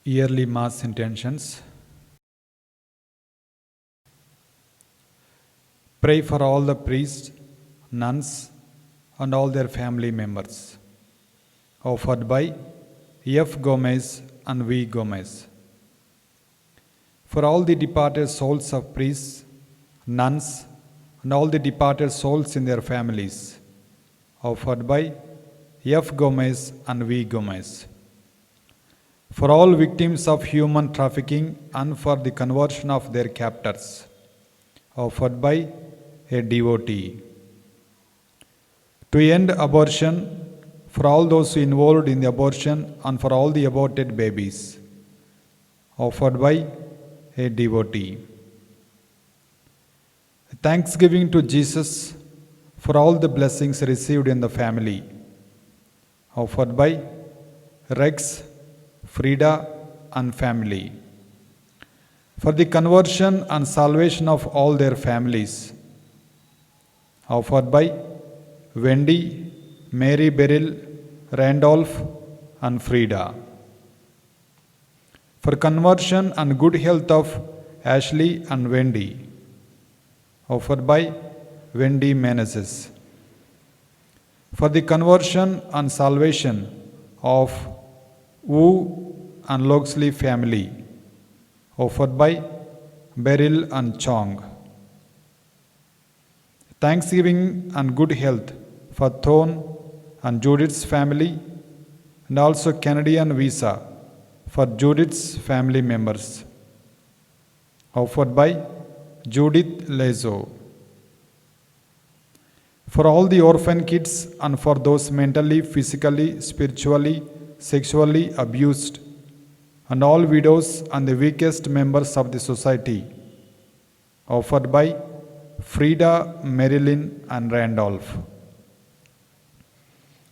Yearly Mass intentions. Pray for all the priests, nuns, and all their family members. Offered by F. Gomez and V. Gomez. For all the departed souls of priests, nuns, and all the departed souls in their families. Offered by F. Gomez and V. Gomez. For all victims of human trafficking and for the conversion of their captors. Offered by a devotee. To end abortion, for all those involved in the abortion and for all the aborted babies. Offered by a devotee. Thanksgiving to Jesus for all the blessings received in the family. Offered by Rex, Frida, and family. For the conversion and salvation of all their families. Offered by Wendy, Mary Beryl, Randolph, and Frida. For conversion and good health of Ashley and Wendy. Offered by Wendy Meneses. For the conversion and salvation of Wu and Loxley family. Offered by Beryl and Chong. Thanksgiving and good health for Thorn and Judith's family, and also Canadian visa for Judith's family members. Offered by Judith Lezo. For all the orphan kids and for those mentally, physically, spiritually, sexually abused, and all widows and the weakest members of the society. Offered by Frida, Marilyn, and Randolph.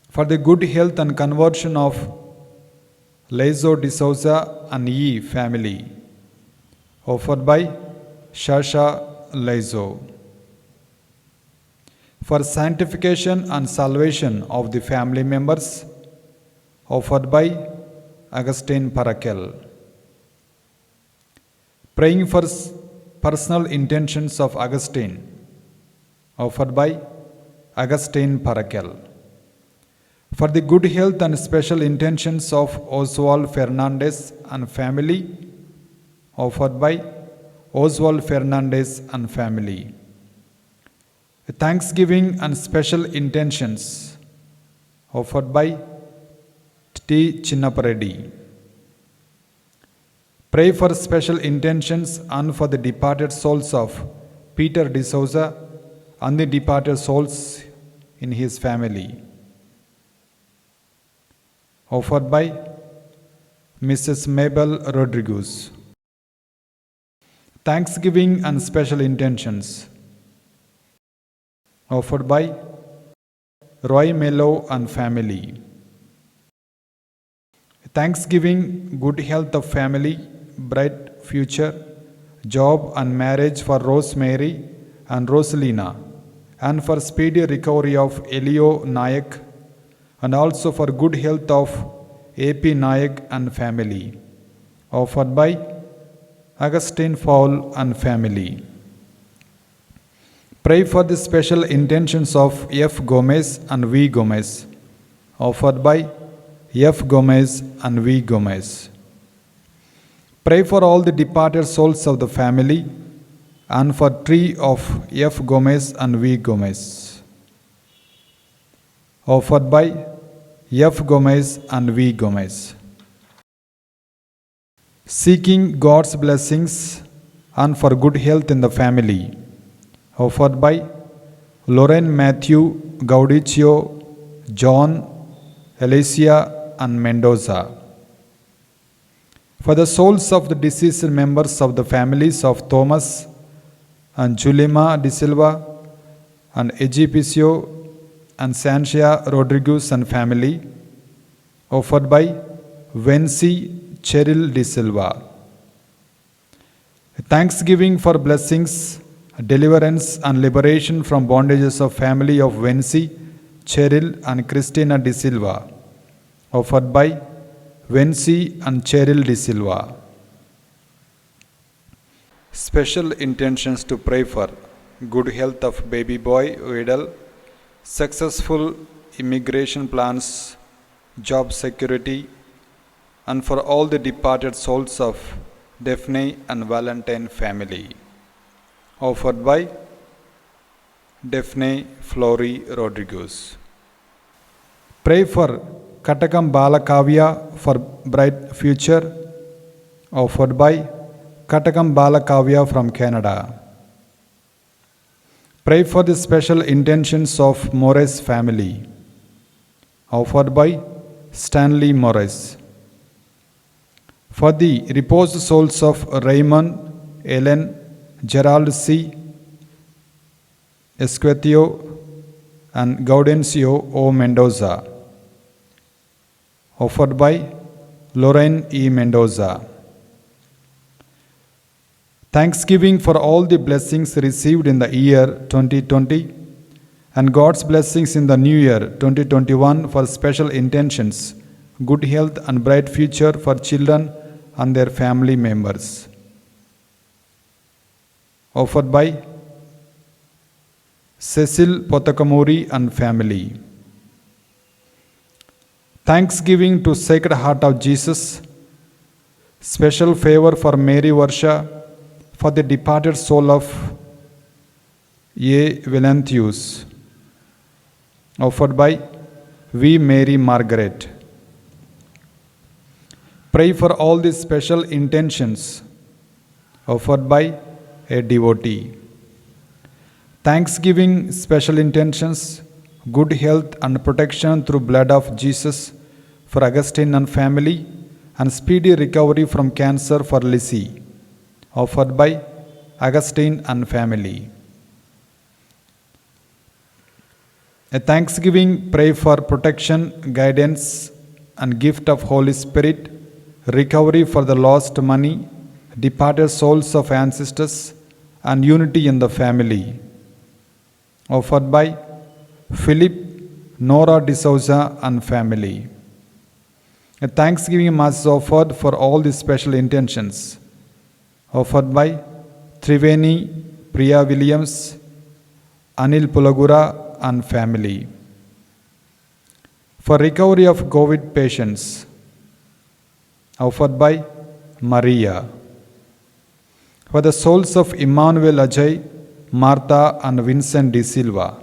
For the good health and conversion of Lezo de Souza and Yi family. Offered by Shasha Lezo. For sanctification and salvation of the family members. Offered by Augustine Parakel. Praying for personal intentions of Augustine. Offered by Augustine Parakel. For the good health and special intentions of Oswald Fernandez and family. Offered by Oswald Fernandez and family. Thanksgiving and special intentions. Offered by T. Chinnaparedi. Pray for special intentions and for the departed souls of Peter de Souza and the departed souls in his family. Offered by Mrs. Mabel Rodriguez. Thanksgiving and special intentions. Offered by Roy Mello and family. Thanksgiving, good health of family, bright future, job and marriage for Rosemary and Rosalina, and for speedy recovery of Elio Nayak, and also for good health of A.P. Nayak and family. Offered by Augustine Fall and family. Pray for the special intentions of F. Gomez and V. Gomez. Offered by F. Gomez and V. Gomez. Pray for all the departed souls of the family and for tree of F. Gomez and V. Gomez. Offered by F. Gomez and V. Gomez. Seeking God's blessings and for good health in the family. Offered by Lorraine Matthew, Gaudicio, John, Alicia, and Mendoza. For the souls of the deceased members of the families of Thomas and Julima de Silva and Egipicio and Sanchia Rodriguez and family. Offered by Vency Cheryl de Silva. Thanksgiving for blessings, deliverance and liberation from bondages of family of Vency, Cheryl and Christina de Silva. Offered by Vency and Cheryl De Silva. Special intentions to pray for good health of baby boy Vidal, successful immigration plans, job security, and for all the departed souls of Daphne and Valentine family. Offered by Daphne Flory Rodriguez. Pray for Katakam Balakavya for bright future. Offered by Katakam Balakavya from Canada. Pray for the special intentions of Morris family. Offered by Stanley Morris. For the reposed souls of Raymond, Ellen, Gerald C. Esquetio and Gaudencio O. Mendoza. Offered by Lorraine E. Mendoza. Thanksgiving for all the blessings received in the year 2020 and God's blessings in the new year 2021 for special intentions, good health and bright future for children and their family members. Offered by Cecil Potakamuri and family. Thanksgiving to Sacred Heart of Jesus. Special favor for Mary Varsha for the departed soul of A. Valenthius. Offered by V. Mary Margaret. Pray for all these special intentions. Offered by a devotee. Thanksgiving special intentions, good health and protection through blood of Jesus for Augustine and family, and speedy recovery from cancer for Lizzie. Offered by Augustine and family. A thanksgiving pray for protection, guidance, and gift of Holy Spirit, recovery for the lost money, departed souls of ancestors, and unity in the family. Offered by Philip, Nora D'Souza and family. A thanksgiving mass is offered for all the special intentions. Offered by Triveni, Priya Williams, Anil Pulagura and family. For recovery of COVID patients. Offered by Maria. For the souls of Emmanuel Ajay, Martha and Vincent De Silva.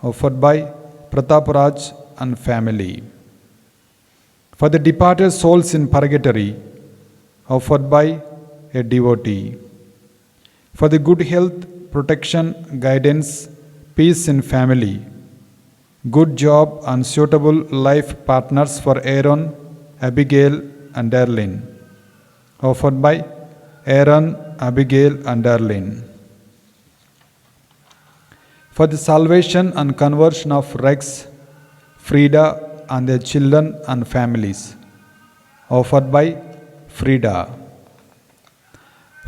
Offered by Pratap Raj and family. For the departed souls in purgatory. Offered by a devotee. For the good health, protection, guidance, peace in family, good job and suitable life partners for Aaron, Abigail and Darlene. Offered by Aaron, Abigail and Darlene. For the salvation and conversion of Rex, Frida and their children and families. Offered by Frida.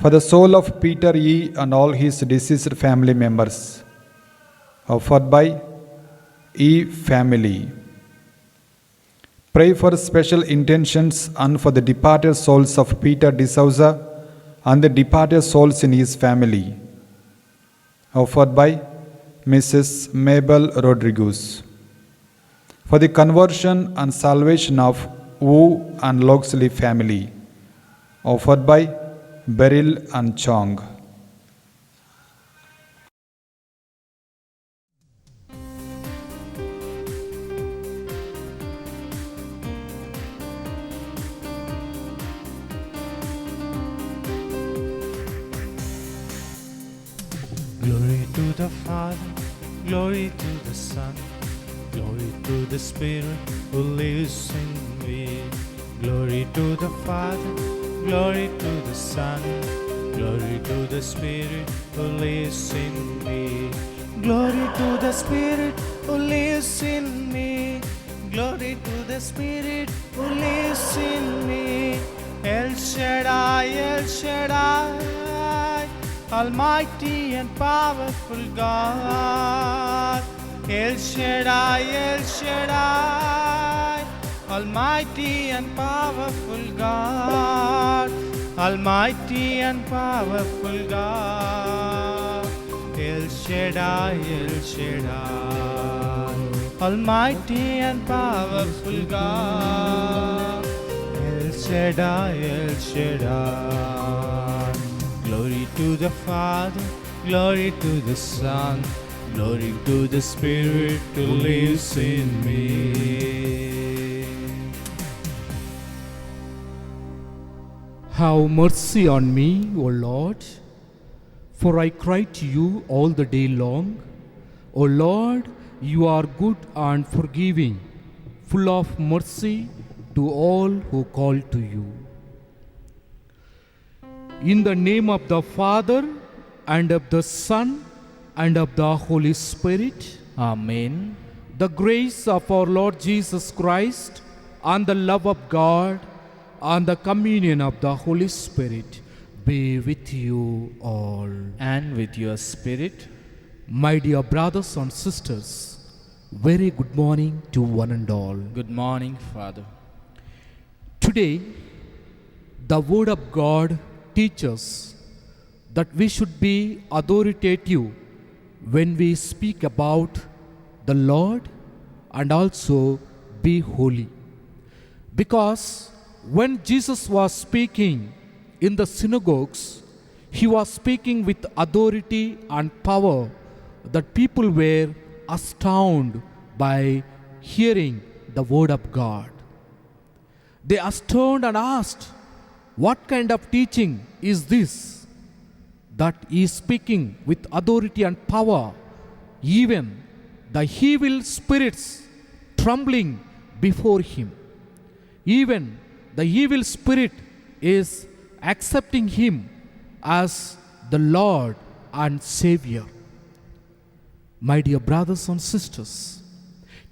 For the soul of Peter E. and all his deceased family members. Offered by E. family. Pray for special intentions and for the departed souls of Peter D'Souza and the departed souls in his family. Offered by Mrs. Mabel Rodriguez. For the conversion and salvation of Wu and Loxley family. Offered by Beryl and Chong. Glory to the Father, glory to the Son, glory to the Spirit who lives in me. Glory to the Father, glory to the Son, glory to the Spirit who lives in me. Glory to the Spirit who lives in me. Glory to the Spirit who lives in me. El Shaddai, El Shaddai, Almighty and powerful God. El Shaddai, El Shaddai, Almighty and powerful God, Almighty and powerful God, El Shaddai, El Shaddai, Almighty and powerful God, El Shaddai, El Shaddai. Glory to the Father, glory to the Son, glory to the Spirit who lives in me. Have mercy on me, O Lord, for I cry to you all the day long. O Lord, you are good and forgiving, full of mercy to all who call to you. In the name of the Father, and of the Son, and of the Holy Spirit, Amen. the grace of our Lord Jesus Christ, and the love of God, and the communion of the Holy Spirit be with you all. And with your spirit. My dear brothers and sisters, very good morning to one and all. Good morning, Father. Today, the Word of God teaches that we should be authoritative when we speak about the Lord and also be holy. Because when Jesus was speaking in the synagogues, he was speaking with authority and power that people were astounded by hearing the word of God. They astounded and asked, what kind of teaching is this that he is speaking with authority and power, even the evil spirits trembling before him? Even the evil spirit is accepting him as the Lord and Savior. My dear brothers and sisters,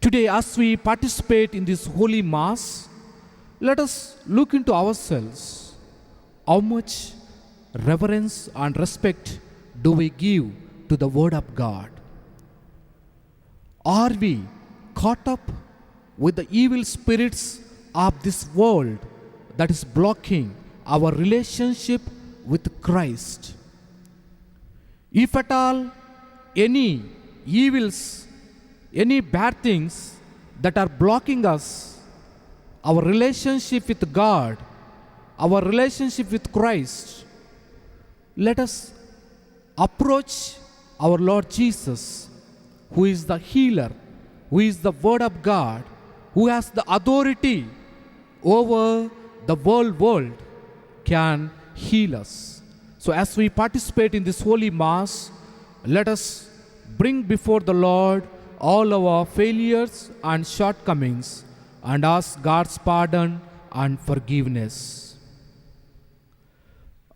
today as we participate in this holy Mass, let us look into ourselves. How much reverence and respect do we give to the Word of God? Are we caught up with the evil spirits of this world that is blocking our relationship with Christ? If at all any evils, any bad things that are blocking us, our relationship with God, our relationship with Christ, let us approach our Lord Jesus, who is the healer, who is the Word of God, who has the authority over the world can heal us. So as we participate in this holy Mass, let us bring before the Lord all our failures and shortcomings and ask God's pardon and forgiveness.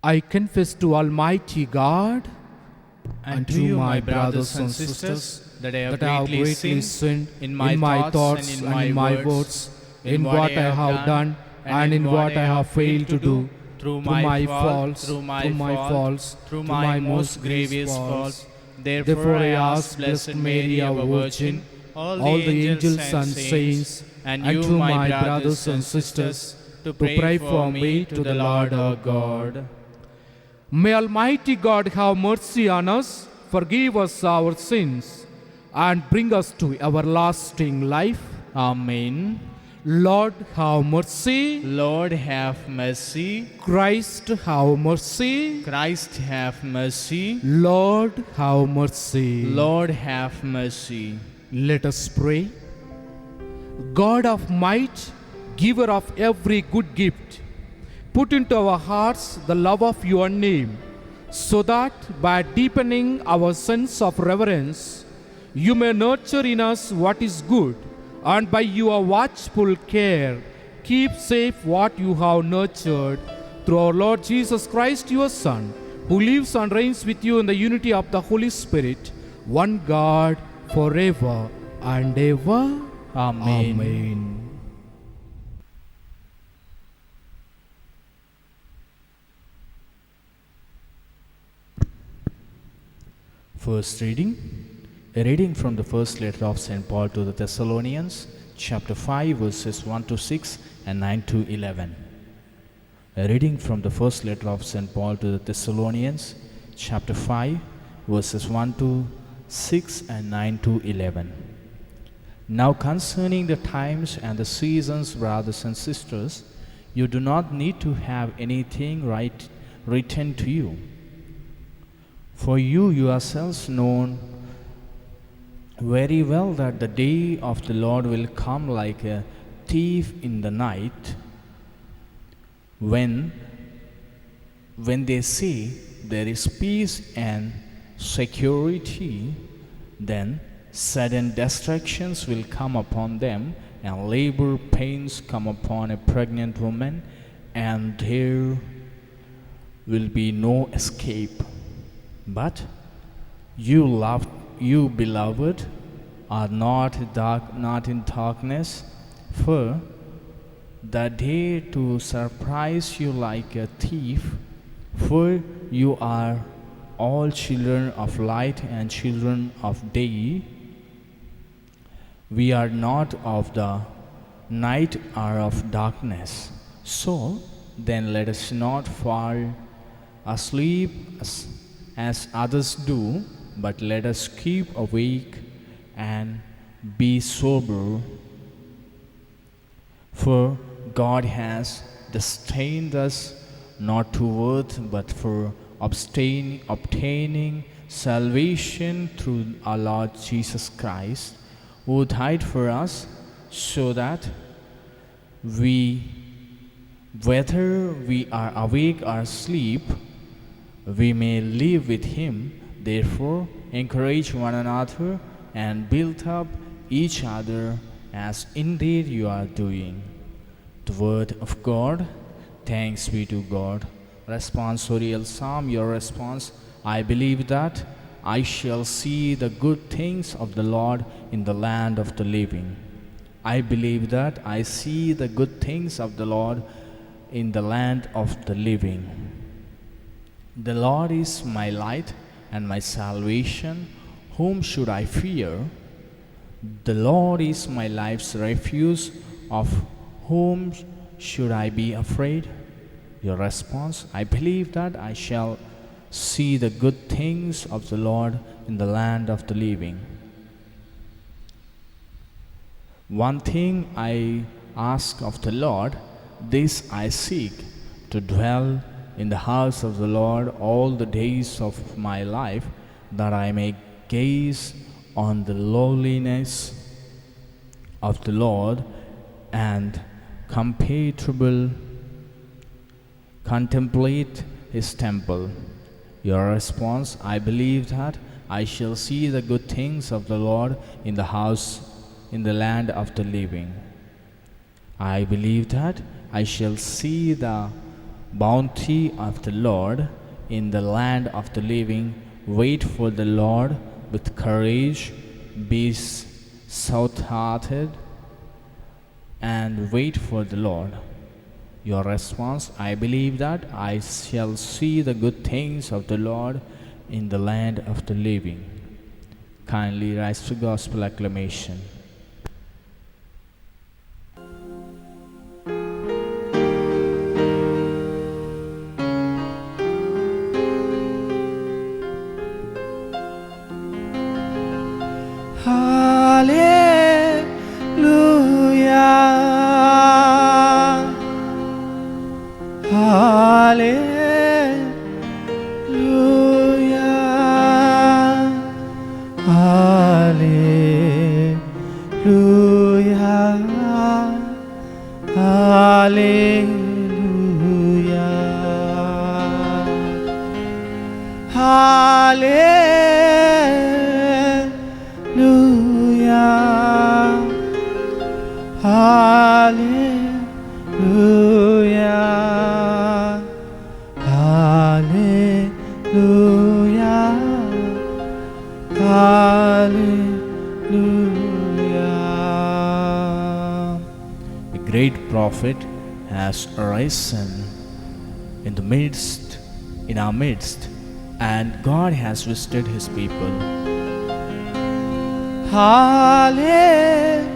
I confess to Almighty God And to you, my brothers and sisters, that I have greatly sinned in my thoughts and in my words, in what I have done and in what I have failed to do, through my faults, through my most grievous faults. Therefore I ask Blessed Mary, our Virgin, all the angels and saints, and you, my brothers and sisters, to pray for me to the Lord our God. May Almighty God have mercy on us, forgive us our sins, and bring us to everlasting life. Amen. Lord, have mercy. Lord, have mercy. Christ, have mercy. Christ, have mercy. Lord, have mercy. Lord, have mercy. Let us pray. God of might, giver of every good gift, put into our hearts the love of your name, so that by deepening our sense of reverence, you may nurture in us what is good, and by your watchful care, keep safe what you have nurtured through our Lord Jesus Christ, your Son, who lives and reigns with you in the unity of the Holy Spirit, one God, forever and ever. Amen. Amen. First reading. A reading from the first letter of St. Paul to the Thessalonians, chapter 5, verses 1 to 6 and 9 to 11. A reading from the first letter of St. Paul to the Thessalonians, chapter 5, verses 1 to 6 and 9 to 11. Now concerning the times and the seasons, brothers and sisters, you do not need to have anything written to you. For you yourselves know very well that the day of the Lord will come like a thief in the night. When they say there is peace and security, then sudden distractions will come upon them, and labor pains come upon a pregnant woman, and there will be no escape. But you beloved, are not in darkness, for the day to surprise you like a thief. For you are all children of light and children of day. We are not of the night or of darkness. So then let us not fall asleep as others do, but let us keep awake and be sober. For God has destined us not to wrath, but for obtaining salvation through our Lord Jesus Christ, who died for us, so that whether we are awake or asleep, we may live with him. Therefore, encourage one another and build up each other, as indeed you are doing. The word of God. Thanks be to God. Responsorial Psalm. Your response: I believe that I shall see the good things of the Lord in the land of the living. I believe that I see the good things of the Lord in the land of the living. The Lord is my light and my salvation. Whom should I fear? The Lord is my life's refuge. Of whom should I be afraid? Your response: I believe that I shall see the good things of the Lord in the land of the living. One thing I ask of the Lord, this I seek, to dwell in the house of the Lord all the days of my life, that I may gaze on the lowliness of the Lord and contemplate his temple. Your response: I believe that I shall see the good things of the Lord in the house, in the land of the living. I believe that I shall see the bounty of the Lord in the land of the living. Wait for the Lord with courage, be stout-hearted, and wait for the Lord. Your response: I believe that I shall see the good things of the Lord in the land of the living. Kindly rise to gospel acclamation. A great prophet has arisen in our midst, and God has visited his people. Hallelujah,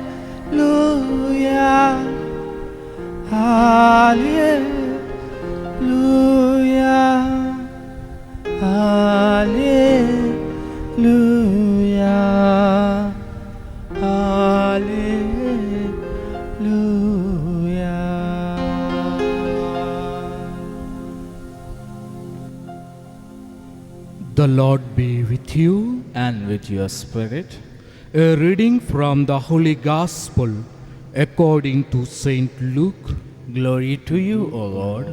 The Lord be with you. And with your spirit. A reading from the Holy Gospel according to Saint Luke. Glory to you, O Lord.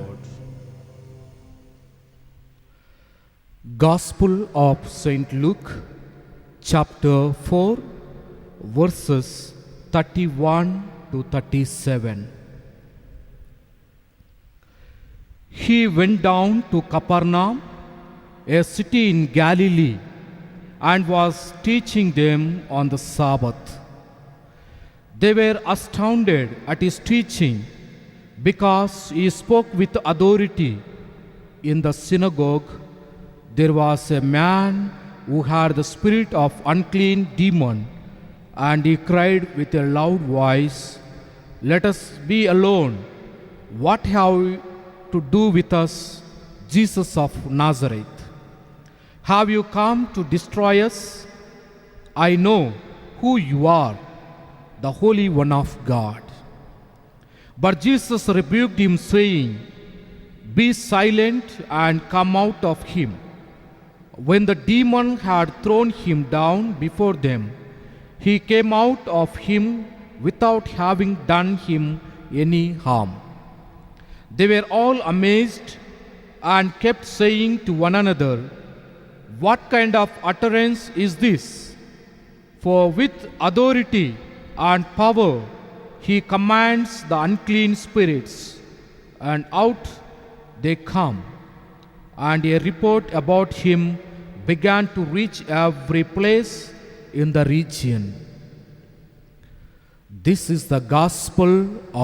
Gospel of Saint Luke, chapter 4, verses 31 to 37. He went down to Capernaum, a city in Galilee, and was teaching them on the Sabbath. They were astounded at his teaching because he spoke with authority. In the synagogue, there was a man who had the spirit of unclean demon, and he cried with a loud voice, "Let us be alone. What have you to do with us, Jesus of Nazareth? Have you come to destroy us? I know who you are, the Holy One of God." But Jesus rebuked him, saying, "Be silent and come out of him." When the demon had thrown him down before them, he came out of him without having done him any harm. They were all amazed and kept saying to one another, "What kind of utterance is this? For with authority and power he commands the unclean spirits, and out they come." And a report about him began to reach every place in the region. This is the gospel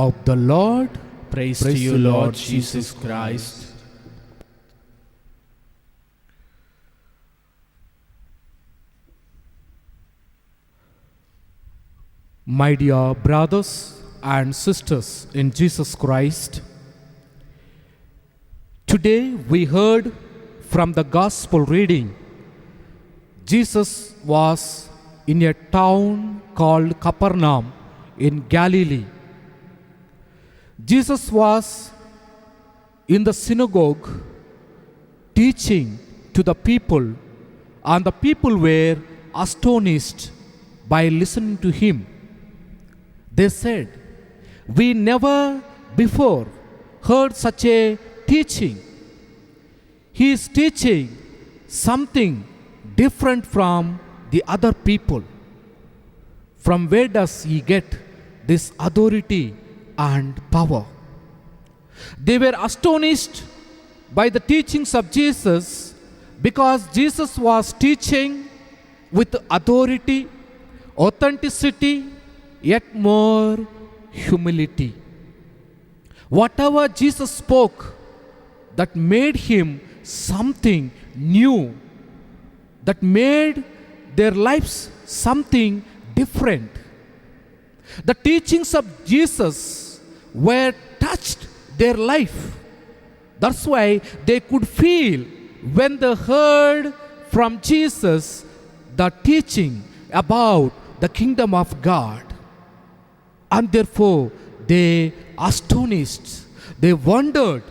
of the Lord. Praise to you, Lord Jesus Christ. My dear brothers and sisters in Jesus Christ, today we heard from the gospel reading, Jesus was in a town called Capernaum in Galilee. Jesus was in the synagogue teaching to the people, and the people were astonished by listening to him. They said, "We never before heard such a teaching. He is teaching something different from the other people. From where does he get this authority and power?" They were astonished by the teachings of Jesus because Jesus was teaching with authority, authenticity, yet more humility. Whatever Jesus spoke, that made him something new, that made their lives something different. The teachings of Jesus were touched their life. That's why they could feel when they heard from Jesus the teaching about the kingdom of God. And therefore they astonished, they wondered,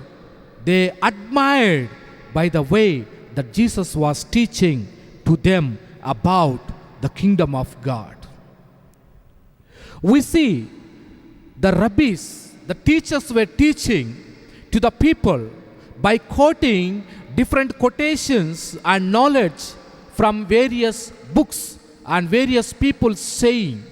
they admired by the way that Jesus was teaching to them about the kingdom of God. We see the rabbis, the teachers were teaching to the people by quoting different quotations and knowledge from various books and various people saying.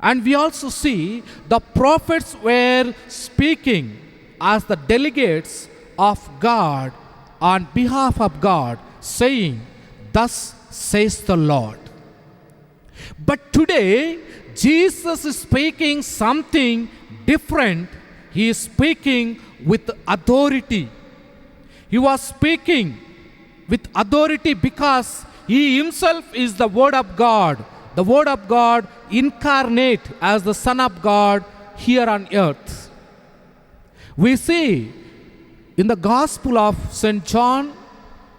And we also see the prophets were speaking as the delegates of God on behalf of God, saying, "Thus says the Lord." But today, Jesus is speaking something different. He is speaking with authority. He was speaking with authority because he himself is the Word of God, the Word of God incarnate as the Son of God here on earth. We see in the Gospel of St. John,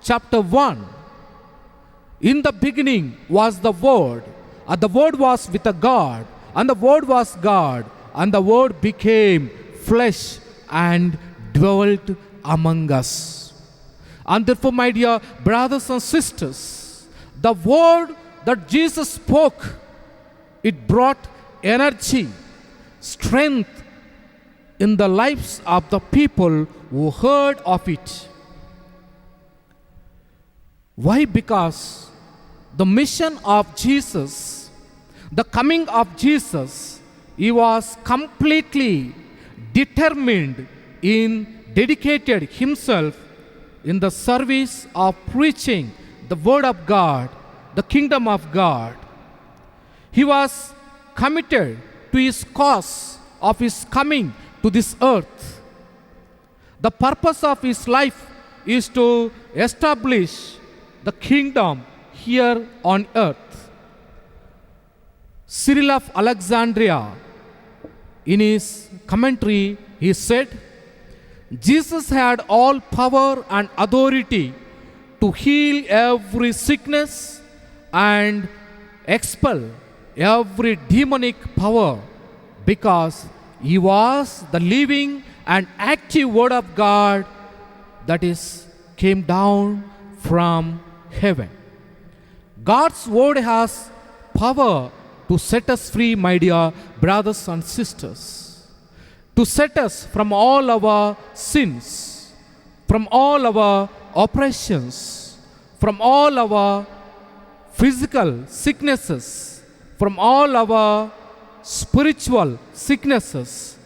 chapter 1, in the beginning was the Word, and the Word was with the God, and the Word was God, and the Word became flesh and dwelt among us. And therefore, my dear brothers and sisters, the word that Jesus spoke, it brought energy, strength in the lives of the people who heard of it. Why? Because the mission of Jesus, the coming of Jesus, he was completely determined in dedicated himself in the service of preaching the word of God, the kingdom of God. He was committed to his cause of his coming to this earth. The purpose of his life is to establish the kingdom here on earth. Cyril of Alexandria, in his commentary, he said, Jesus had all power and authority to heal every sickness and expel every demonic power because he was the living and active Word of God that is came down from heaven. God's Word has power to set us free, my dear brothers and sisters, to set us from all our sins, from all our oppressions, from all our physical sicknesses, from all our spiritual sicknesses,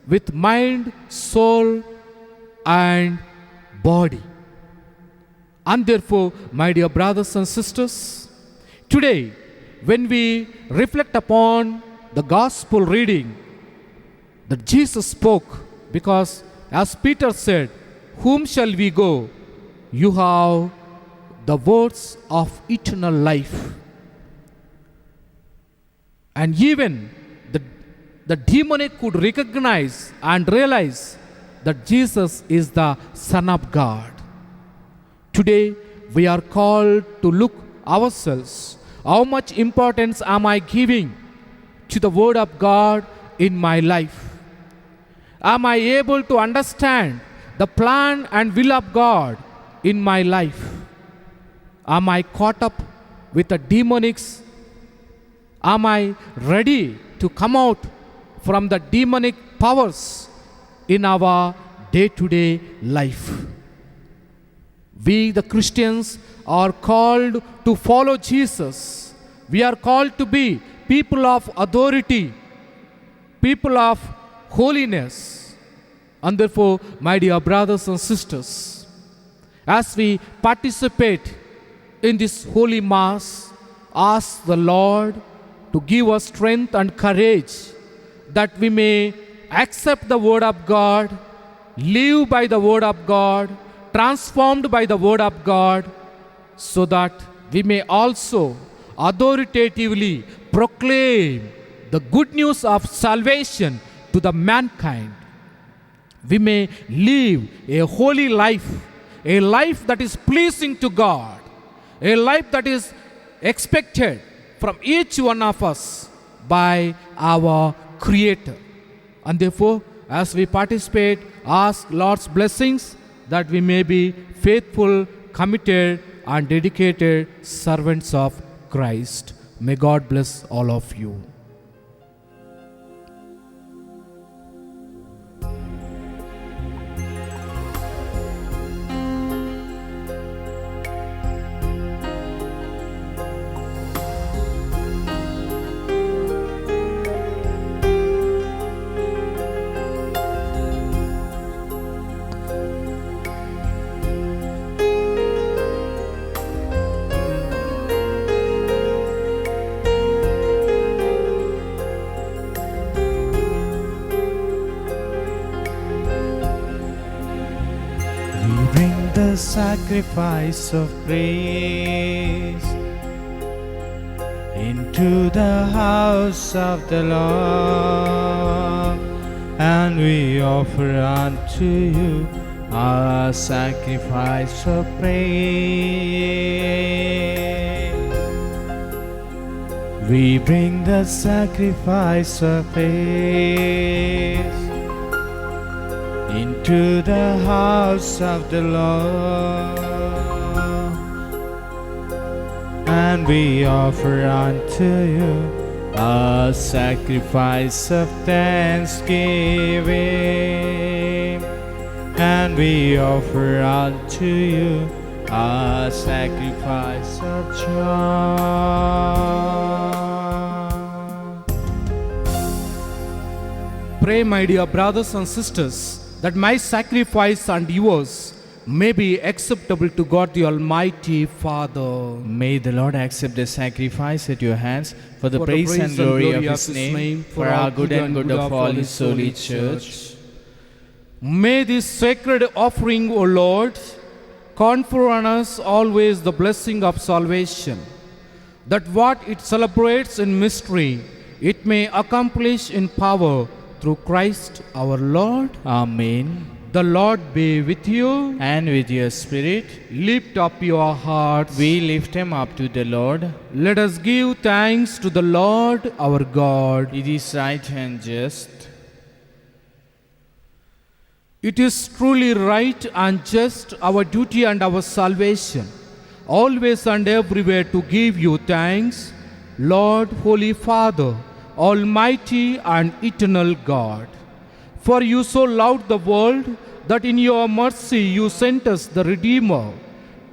with mind, soul, and body. And therefore, my dear brothers and sisters, today, when we reflect upon the gospel reading that Jesus spoke, because as Peter said, whom shall we go? You have the words of eternal life. And even the demonic could recognize and realize that Jesus is the Son of God. Today, we are called to look ourselves. How much importance am I giving to the Word of God in my life? Am I able to understand the plan and will of God in my life? Am I caught up with the demonics? Am I ready to come out from the demonic powers in our day-to-day life? We, the Christians, are called to follow Jesus. We are called to be people of authority, people of holiness. And therefore, my dear brothers and sisters, as we participate in this holy mass, ask the Lord to give us strength and courage that we may accept the Word of God, live by the Word of God, transformed by the Word of God, so that we may also authoritatively proclaim the good news of salvation to the mankind. We may live a holy life, a life that is pleasing to God, a life that is expected from each one of us by our Creator. And therefore, as we participate, ask Lord's blessings that we may be faithful, committed, and dedicated servants of Christ. May God bless all of you. We bring the sacrifice of praise into the house of the Lord, and we offer unto you our sacrifice of praise. We bring the sacrifice of praise into the house of the Lord, and we offer unto you a sacrifice of thanksgiving, and we offer unto you a sacrifice of joy. Pray, my dear brothers and sisters, that my sacrifice and yours may be acceptable to God the Almighty Father. May the Lord accept the sacrifice at your hands for the praise and glory of His name, for our good and good of all His holy church. May this sacred offering, O Lord, confer on us always the blessing of salvation, that what it celebrates in mystery, it may accomplish in power through Christ our Lord. Amen. The Lord be with you. And with your spirit, Lift up your hearts. we lift him up to the Lord. Let us give thanks to the Lord our God. It is right and just. It is truly right and just, our duty and our salvation, always and everywhere to give you thanks, Lord, Holy Father, Almighty and eternal God. For you so loved the world that in your mercy you sent us the Redeemer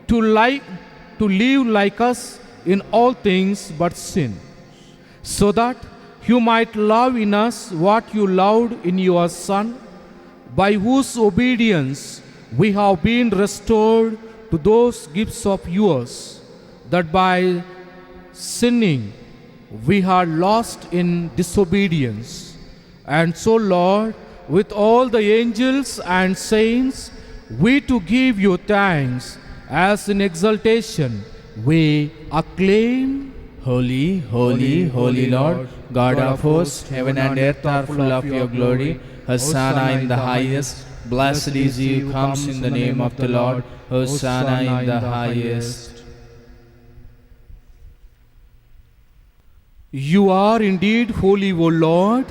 to live like us in all things but sin, so that you might love in us what you loved in your Son, by whose obedience we have been restored to those gifts of yours, that by sinning we had lost in disobedience. And so, Lord, with all the angels and saints, we to give you thanks, as in exaltation we acclaim, Holy, holy, holy Lord, God of hosts, heaven and earth are full of your glory. Hosanna in the highest. Blessed is he who comes in the name of the Lord. Hosanna in the highest. You are indeed holy, O Lord,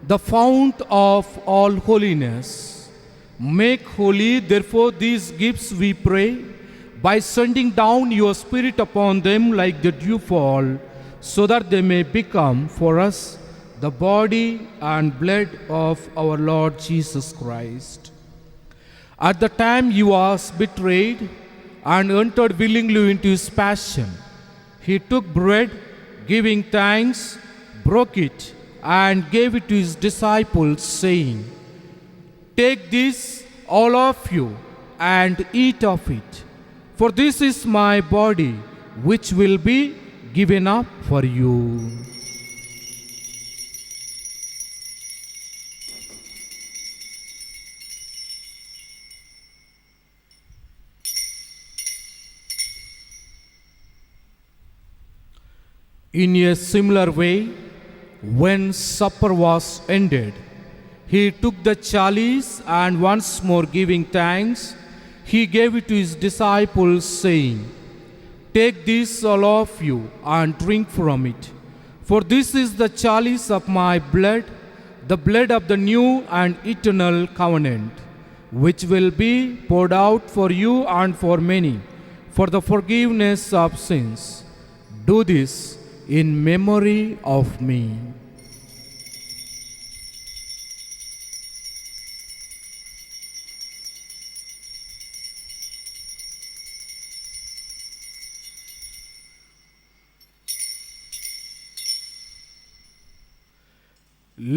the fount of all holiness. Make holy, therefore, these gifts, we pray, by sending down your Spirit upon them like the dewfall, so that they may become for us the body and blood of our Lord Jesus Christ. At the time he was betrayed and entered willingly into his passion, he took bread, giving thanks, broke it, and gave it to his disciples, saying, "Take this, all of you, and eat of it, for this is my body, which will be given up for you." In a similar way, when supper was ended, he took the chalice, and once more giving thanks, he gave it to his disciples, saying, "Take this, all of you, and drink from it. For this is the chalice of my blood, the blood of the new and eternal covenant, which will be poured out for you and for many, for the forgiveness of sins. Do this in memory of me."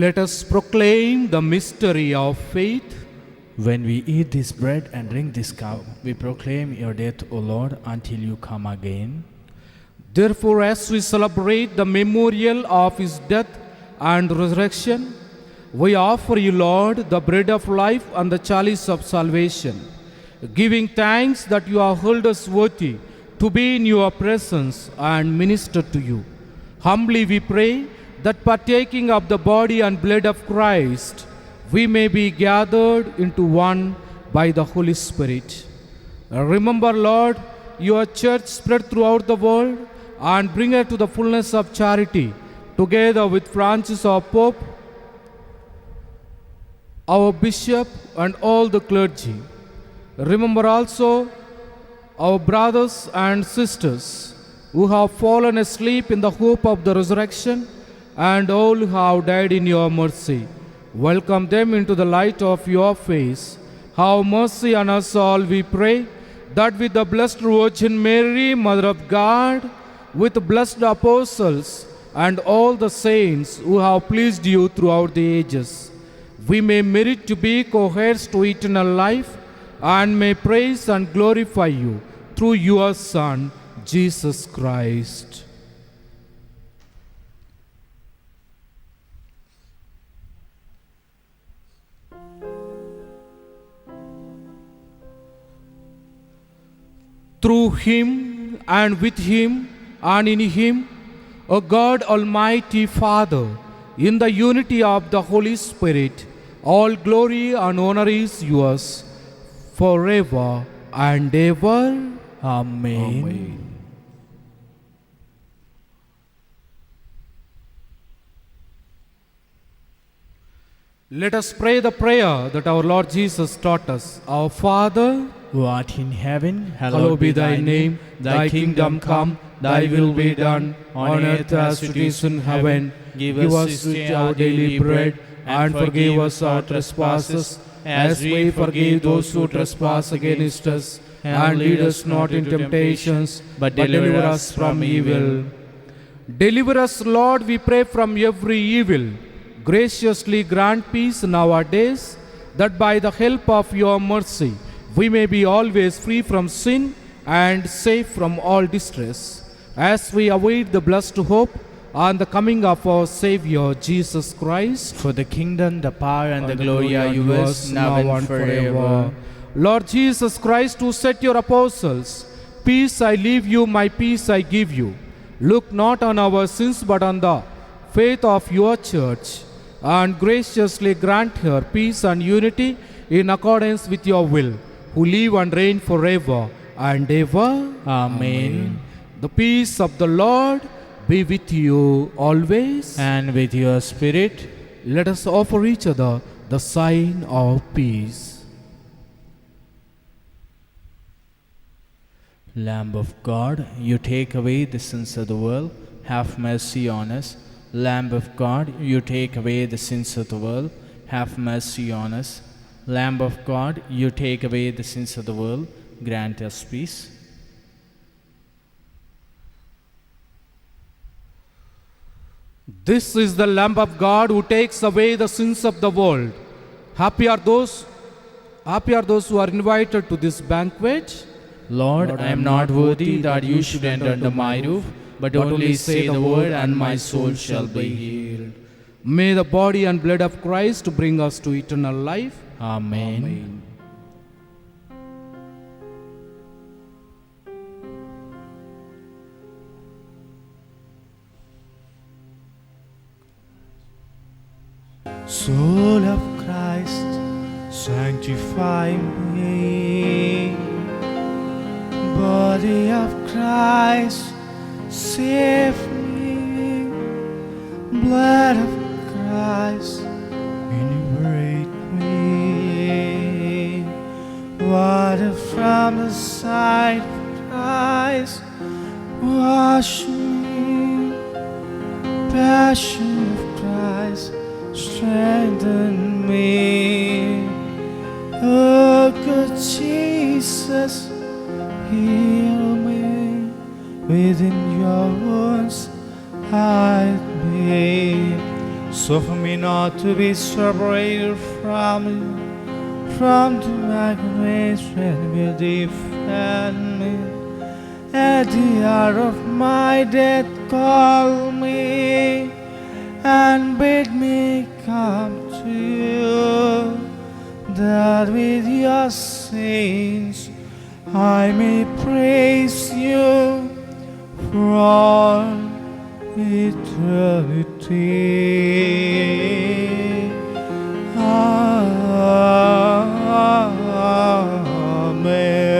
Let us proclaim the mystery of faith. When we eat this bread and drink this cup, we proclaim your death, O Lord, until you come again. Therefore, as we celebrate the memorial of his death and resurrection, we offer you, Lord, the bread of life and the chalice of salvation, giving thanks that you have held us worthy to be in your presence and minister to you. Humbly we pray that partaking of the body and blood of Christ, we may be gathered into one by the Holy Spirit. Remember, Lord, your church spread throughout the world and bring her to the fullness of charity, together with Francis our Pope, our Bishop, and all the clergy. Remember also our brothers and sisters who have fallen asleep in the hope of the resurrection, and all who have died in your mercy. Welcome them into the light of your face. Have mercy on us all, we pray, that with the Blessed Virgin Mary, Mother of God, with the blessed apostles and all the saints who have pleased you throughout the ages, we may merit to be co-heirs to eternal life and may praise and glorify you through your Son, Jesus Christ. Through him and with him and in him, O God Almighty Father, in the unity of the Holy Spirit, all glory and honor is yours forever and ever. Amen. Let us pray the prayer that our Lord Jesus taught us. Our Father, who art in heaven, hallowed be thy name. Thy kingdom come, thy will be done, on earth as it is in heaven. Give us this day our daily bread, and forgive us our trespasses, as we forgive those who trespass against us. And lead us not into temptations, but deliver us from evil. Deliver us, Lord, we pray, from every evil. Graciously grant peace in our days, that by the help of your mercy we may be always free from sin and safe from all distress, as we await the blessed hope and the coming of our Savior Jesus Christ. For the kingdom, the power, and the glory are yours, now and forever. Lord Jesus Christ, who said to your apostles, "Peace I leave you, my peace I give you," look not on our sins but on the faith of your church, and graciously grant her peace and unity in accordance with your will, who live and reign forever and ever. Amen. The peace of the Lord be with you always. And with your spirit. Let us offer each other the sign of peace. Lamb of God, you take away the sins of the world, have mercy on us. Lamb of God, you take away the sins of the world, have mercy on us. Lamb of God, you take away the sins of the world, grant us peace. This is the Lamb of God who takes away the sins of the world. Happy are those who are invited to this banquet. Lord, I am not worthy that you should enter under my roof, but only say the word and my soul shall be healed. May the body and blood of Christ bring us to eternal life. Amen. Soul of Christ, sanctify me. Body of Christ, save me. Blood of Christ, inebriate me. Water from the side of Christ, wash me. Passion of Christ, strengthen me. Oh, good Jesus, heal me. Within your wounds hide me. Suffer me not to be separated from you. From to my grace when you defend me. At the hour of my death call me and bid me come to you, that with your saints I may praise you for all eternity. Amen.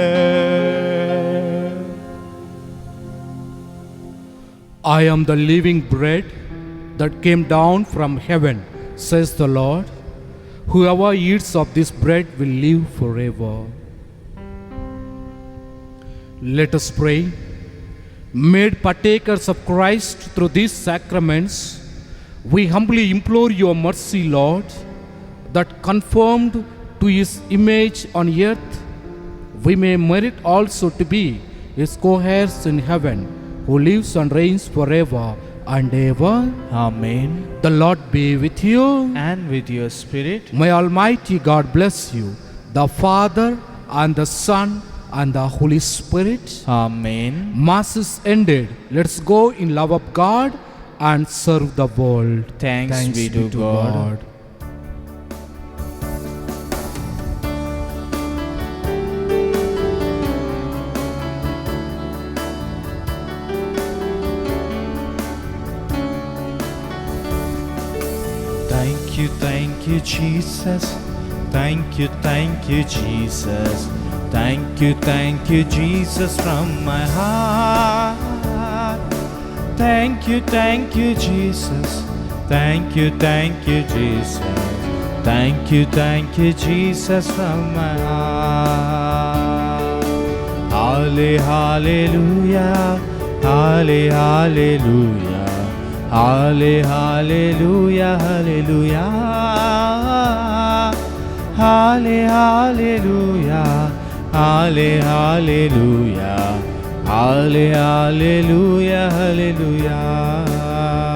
I am the living bread that came down from heaven, says the Lord. Whoever eats of this bread will live forever. Let us pray. Made partakers of Christ through these sacraments, we humbly implore your mercy, Lord, that conformed to his image on earth, we may merit also to be his co-heirs in heaven, who lives and reigns forever and ever. Amen. The Lord be with you. And with your spirit. May Almighty God bless you, the Father and the Son and the Holy Spirit. Amen. Mass is ended. Let's go in love of God and serve the world. Thanks be to God. Thank you, Jesus. Thank you, Jesus. Thank you, Jesus, from my heart. Thank you, Jesus. Thank you, Jesus. Thank you, Jesus, from my heart. Hallelujah, hallelujah. Hallelujah, hallelujah. Hallelujah, hallelujah. Hallelujah, hallelujah.